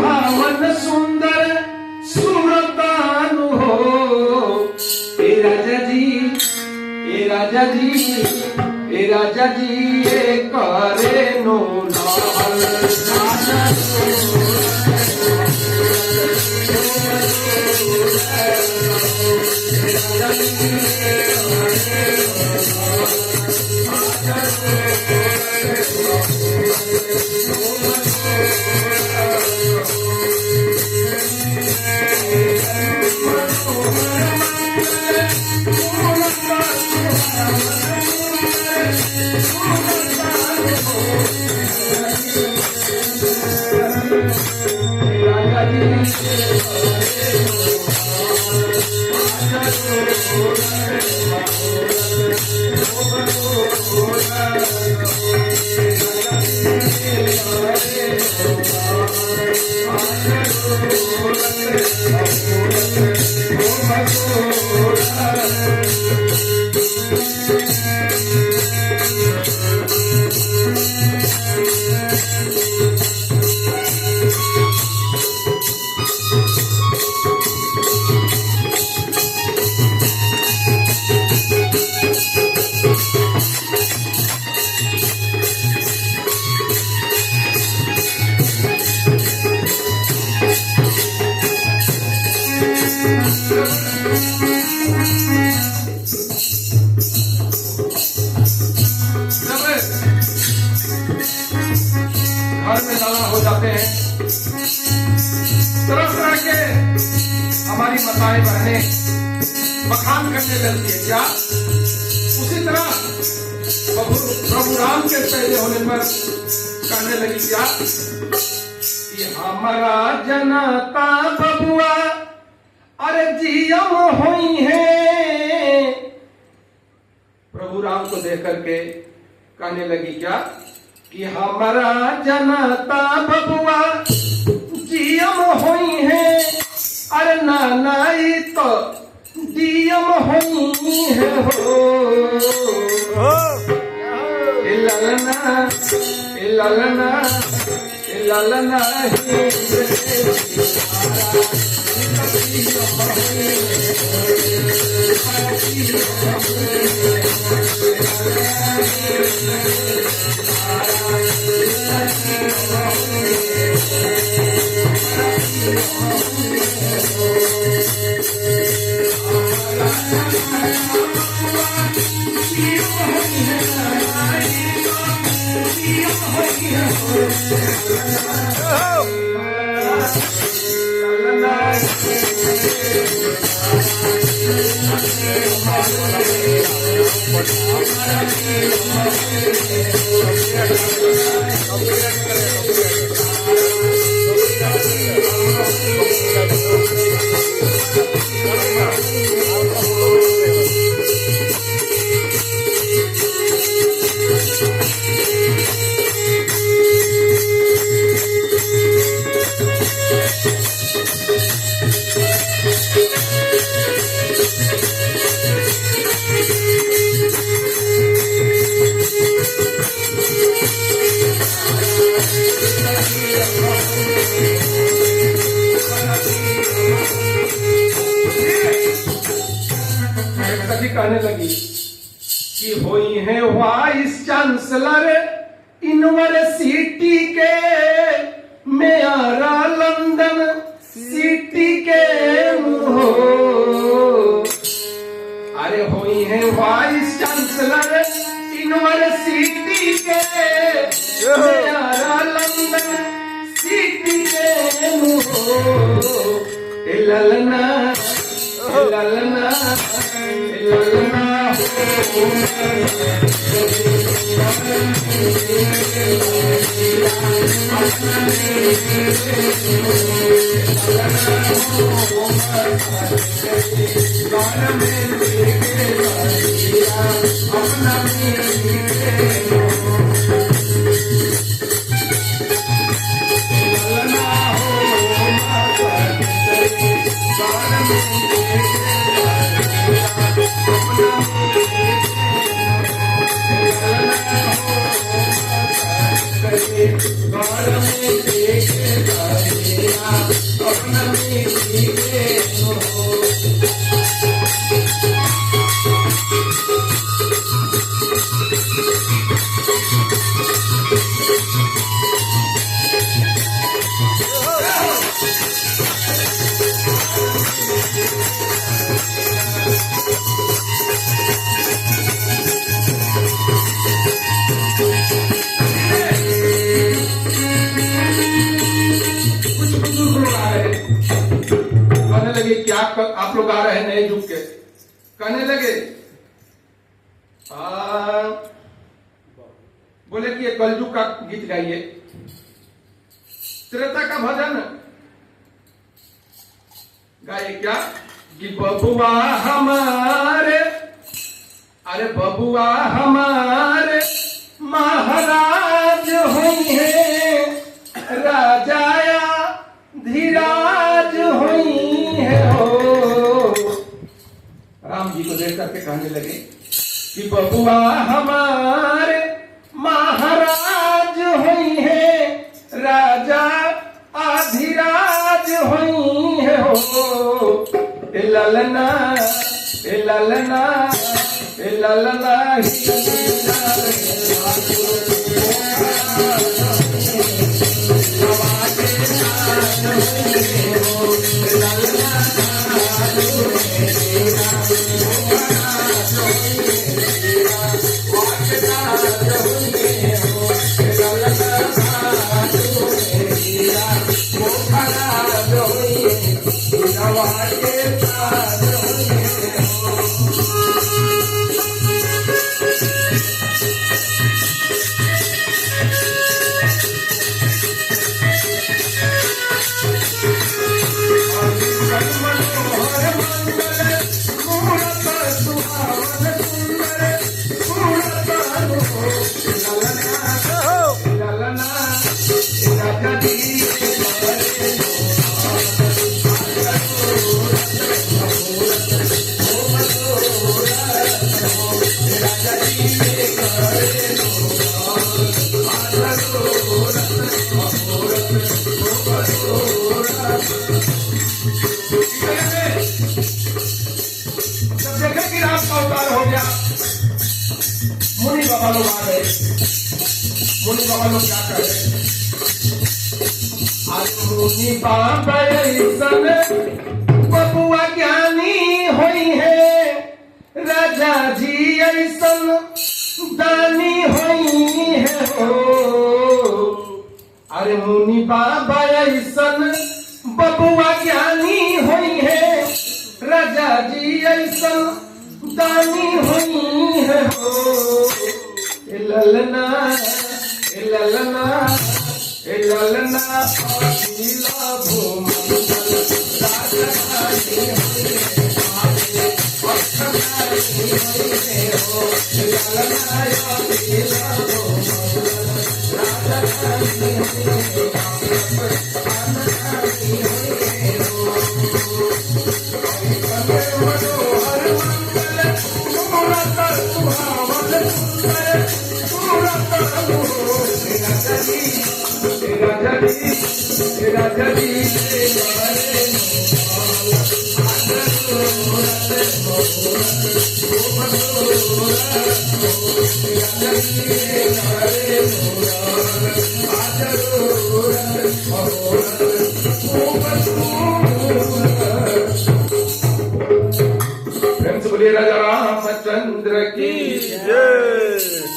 सुहावन सुंदर सूरतान हो। ए राजा जी, ए राजा जी, ए राजा जी, ए करे नो लाल घर में दाना हो जाते हैं, तरह तरह के हमारी माताएं बहनें बखान करने लगती है। क्या उसी तरह प्रभु राम के पहले होने पर कहने लगी क्या कि हमारा जनता बबुआ अरे जियम हुई है। प्रभु राम को देख करके कहने लगी क्या कि हमारा जनता बबुआ जियम हुई है। अरे नानाई तो जियम हुई है हो। ललना ललना ललना कहने लगी कि हुई है वाइस चांसलर यूनिवर्सिटी के मेरा लंदन सिटी के हो। अरे हुई है वाइस चांसलर यूनिवर्सिटी के मेरा लंदन सिटी के हो। ललना ललना ललना लोग आ रहे हैं नए युग के, कहने लगे बोले कि ये कलयुग का गीत गाइए, त्रेता का भजन गाइए क्या कि बबुआ हमारे, अरे बबुआ हमारे महाराज हुई है, राजाया धीराज हुई है हो। राम जी को देख करके कहने लगे कि बबुआ हमारे महाराज हुई है, राजा आधिराज हुई है हो। ए ललना ए ललना ए ललना मुनि बाबा लोग आ गए। मुनि बाबा लोग क्या कर रहे हैं? आज मुनि बाबा ऐसन बबुआ ज्ञानी हुई है, राजा जी ऐसन दानी हुई है हो। अरे मुनि बाबा ऐसन बबुआ ज्ञानी हुई है, राजा जी ऐसन दानी हुई है हो। ए ललना ए ललना ए ललना पीला भूमंडल राजधानी हो। ए ललना पीला भूमंडल राजधानी प्रेम से बोलिए राजा रामचंद्र की जय।